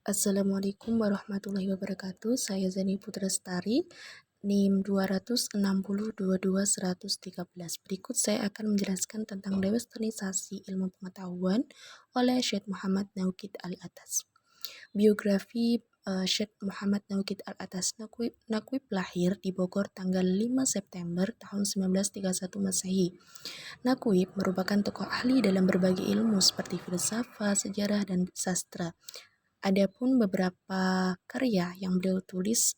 Assalamualaikum warahmatullahi wabarakatuh. Saya Zani Putrastari, NIM 260221113. Berikut saya akan menjelaskan tentang dewesternisasi ilmu pengetahuan oleh Syekh Muhammad Nauqid Al-Atas. Biografi Syekh Muhammad Nauqid Al-Atas Naqib lahir di Bogor tanggal 5 September tahun 1931 Masehi. Naqib merupakan tokoh ahli dalam berbagai ilmu seperti filsafat, sejarah, dan sastra. Adapun beberapa karya yang beliau tulis,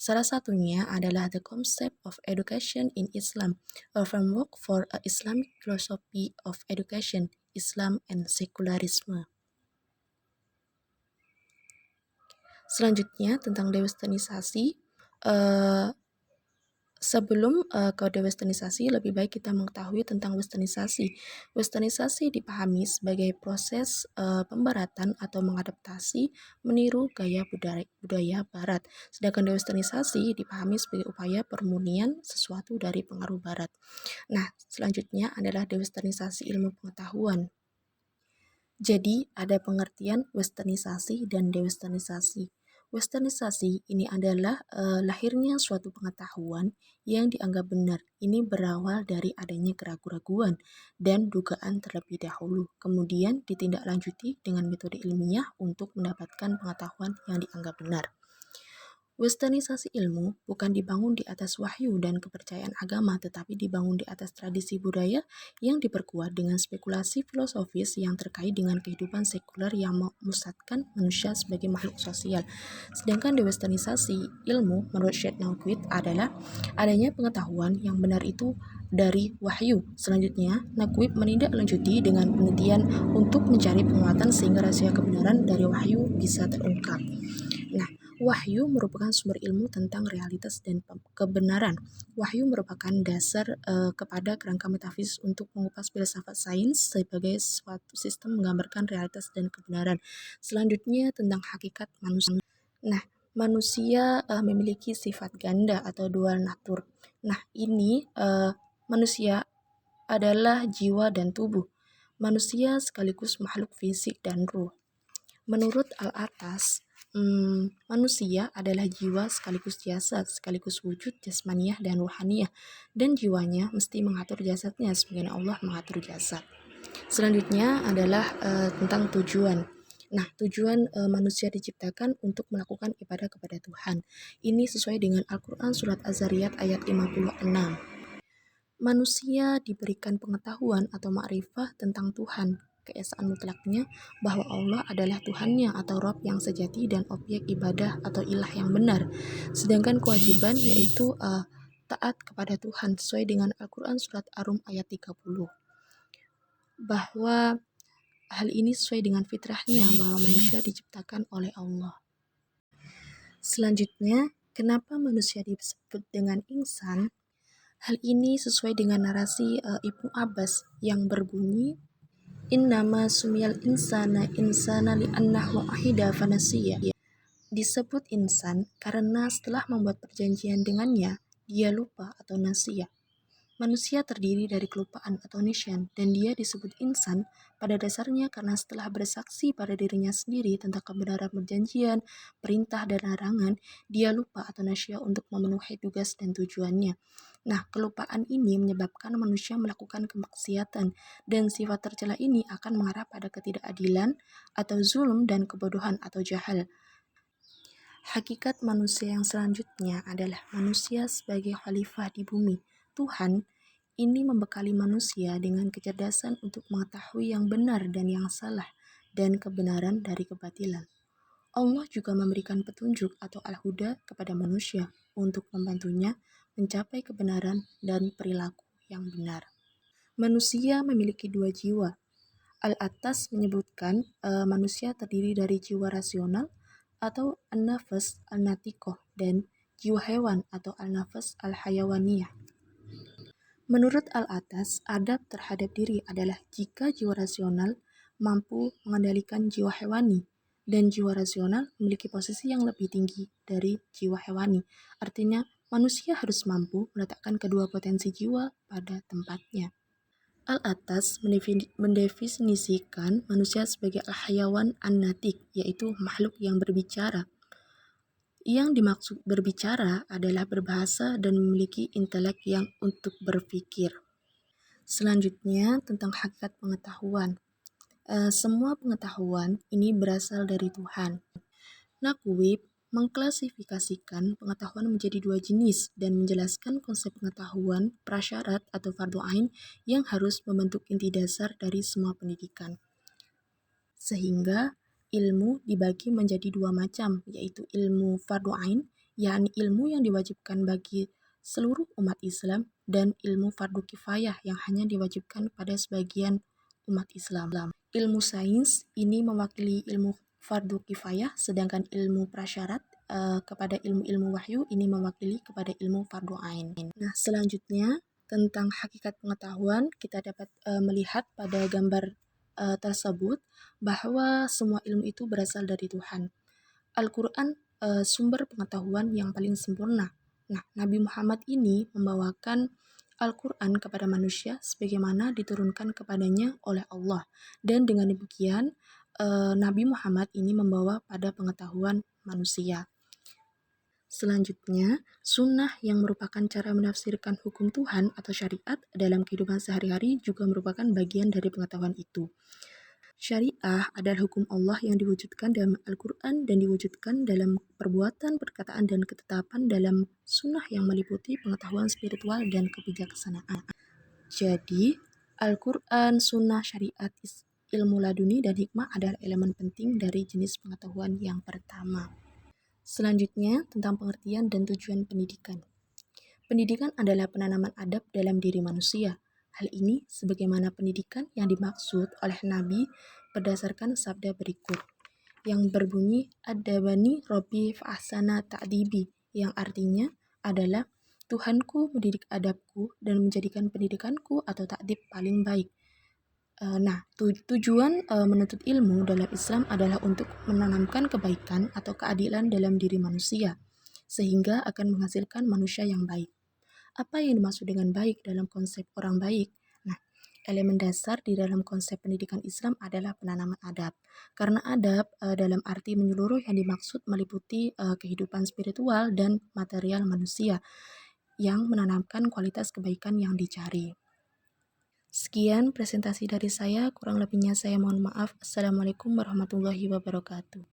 salah satunya adalah The Concept of Education in Islam, a framework for a Islamic philosophy of education, Islam and Secularism. Selanjutnya tentang dewesternisasi. Sebelum ke dewesternisasi, lebih baik kita mengetahui tentang westernisasi. Westernisasi dipahami sebagai proses pembaratan atau mengadaptasi meniru gaya budaya Barat. Sedangkan dewesternisasi dipahami sebagai upaya permurnian sesuatu dari pengaruh Barat. Nah, selanjutnya adalah dewesternisasi ilmu pengetahuan. Jadi, ada pengertian westernisasi dan dewesternisasi. Westernisasi ini adalah lahirnya suatu pengetahuan yang dianggap benar. Ini berawal dari adanya keraguan-raguan dan dugaan terlebih dahulu. Kemudian ditindaklanjuti dengan metode ilmiah untuk mendapatkan pengetahuan yang dianggap benar. Westernisasi ilmu bukan dibangun di atas wahyu dan kepercayaan agama, tetapi dibangun di atas tradisi budaya yang diperkuat dengan spekulasi filosofis yang terkait dengan kehidupan sekuler yang memusatkan manusia sebagai makhluk sosial. Sedangkan dewesternisasi ilmu menurut Syekh Nauqid adalah adanya pengetahuan yang benar itu dari wahyu. Selanjutnya, Nauqid menindaklanjuti dengan penelitian untuk mencari penguatan sehingga rahasia kebenaran dari wahyu bisa terungkap. Nah, wahyu merupakan sumber ilmu tentang realitas dan kebenaran. Wahyu merupakan dasar kepada kerangka metafisis untuk mengupas filsafat sains sebagai suatu sistem menggambarkan realitas dan kebenaran. Selanjutnya tentang hakikat manusia. Nah, manusia memiliki sifat ganda atau dual natur. Nah, ini manusia adalah jiwa dan tubuh. Manusia sekaligus makhluk fisik dan ruh. Menurut Al-Atas, manusia adalah jiwa sekaligus jasad, sekaligus wujud jasmaniah dan ruhaniyah, dan jiwanya mesti mengatur jasadnya sebagaimana Allah mengatur jasad. Selanjutnya adalah tentang tujuan. Nah, tujuan manusia diciptakan untuk melakukan ibadah kepada Tuhan. Ini sesuai dengan Al-Quran Surat Az-Zariyat ayat 56. Manusia diberikan pengetahuan atau ma'rifah tentang Tuhan, keesaan mutlaknya bahwa Allah adalah Tuhannya atau Rabb yang sejati dan objek ibadah atau ilah yang benar. Sedangkan kewajiban yaitu taat kepada Tuhan sesuai dengan Al-Quran Surat Ar-Rum ayat 30. Bahwa hal ini sesuai dengan fitrahnya bahwa manusia diciptakan oleh Allah. Selanjutnya, kenapa manusia disebut dengan insan? Hal ini sesuai dengan narasi Ibnu Abbas yang berbunyi Innama sumiyal insana li'annahu ahida fanasiya. Disebut insan karena setelah membuat perjanjian dengannya, dia lupa atau nasia. Manusia terdiri dari kelupaan atau nisyan, dan dia disebut insan pada dasarnya karena setelah bersaksi pada dirinya sendiri tentang kebenaran perjanjian, perintah dan larangan, dia lupa atau nasya untuk memenuhi tugas dan tujuannya. Nah, kelupaan ini menyebabkan manusia melakukan kemaksiatan, dan sifat tercela ini akan mengarah pada ketidakadilan atau zulm dan kebodohan atau jahal. Hakikat manusia yang selanjutnya adalah manusia sebagai khalifah di bumi. Tuhan ini membekali manusia dengan kecerdasan untuk mengetahui yang benar dan yang salah, dan kebenaran dari kebatilan. Allah juga memberikan petunjuk atau al-huda kepada manusia untuk membantunya mencapai kebenaran dan perilaku yang benar. Manusia memiliki dua jiwa. Al-Atas menyebutkan manusia terdiri dari jiwa rasional atau an-nafas al-natiqoh dan jiwa hewan atau al-nafas al-hayawaniyah. Menurut Al-Atas, adab terhadap diri adalah jika jiwa rasional mampu mengendalikan jiwa hewani, dan jiwa rasional memiliki posisi yang lebih tinggi dari jiwa hewani. Artinya, manusia harus mampu meletakkan kedua potensi jiwa pada tempatnya. Al-Atas mendefinisikan manusia sebagai al-hayawan an-natik, yaitu makhluk yang berbicara. Yang dimaksud berbicara adalah berbahasa dan memiliki intelek yang untuk berpikir. Selanjutnya tentang hakikat pengetahuan. Semua pengetahuan ini berasal dari Tuhan. Nakwib mengklasifikasikan pengetahuan menjadi dua jenis dan menjelaskan konsep pengetahuan prasyarat atau fardhu ain yang harus membentuk inti dasar dari semua pendidikan. Sehingga ilmu dibagi menjadi dua macam, yaitu ilmu fardhu ain, yakni ilmu yang diwajibkan bagi seluruh umat Islam, dan ilmu fardhu kifayah yang hanya diwajibkan pada sebagian umat Islam. Ilmu sains ini mewakili ilmu fardhu kifayah, sedangkan ilmu prasyarat kepada ilmu-ilmu wahyu ini mewakili kepada ilmu fardhu ain. Nah, selanjutnya tentang hakikat pengetahuan kita dapat melihat pada gambar tersebut bahwa semua ilmu itu berasal dari Tuhan. Al-Quran sumber pengetahuan yang paling sempurna. Nah, Nabi Muhammad ini membawakan Al-Quran kepada manusia sebagaimana diturunkan kepadanya oleh Allah. Dan dengan demikian, Nabi Muhammad ini membawa pada pengetahuan manusia. Selanjutnya, sunnah yang merupakan cara menafsirkan hukum Tuhan atau syariat dalam kehidupan sehari-hari juga merupakan bagian dari pengetahuan itu. Syariah adalah hukum Allah yang diwujudkan dalam Al-Quran dan diwujudkan dalam perbuatan, perkataan, dan ketetapan dalam sunnah yang meliputi pengetahuan spiritual dan kebijaksanaan. Jadi, Al-Quran, sunnah, syariat, ilmu laduni, dan hikmah adalah elemen penting dari jenis pengetahuan yang pertama. Selanjutnya, tentang pengertian dan tujuan pendidikan. Pendidikan adalah penanaman adab dalam diri manusia. Hal ini sebagaimana pendidikan yang dimaksud oleh Nabi berdasarkan sabda berikut yang berbunyi Adabani Robbi fa'ahsana ta'dibi, yang artinya adalah Tuhanku mendidik adabku dan menjadikan pendidikanku atau takdib paling baik. Nah, tujuan menuntut ilmu dalam Islam adalah untuk menanamkan kebaikan atau keadilan dalam diri manusia, sehingga akan menghasilkan manusia yang baik. Apa yang dimaksud dengan baik dalam konsep orang baik? Nah, elemen dasar di dalam konsep pendidikan Islam adalah penanaman adab. Karena adab dalam arti menyeluruh yang dimaksud meliputi kehidupan spiritual dan material manusia yang menanamkan kualitas kebaikan yang dicari. Sekian presentasi dari saya, kurang lebihnya saya mohon maaf. Assalamualaikum warahmatullahi wabarakatuh.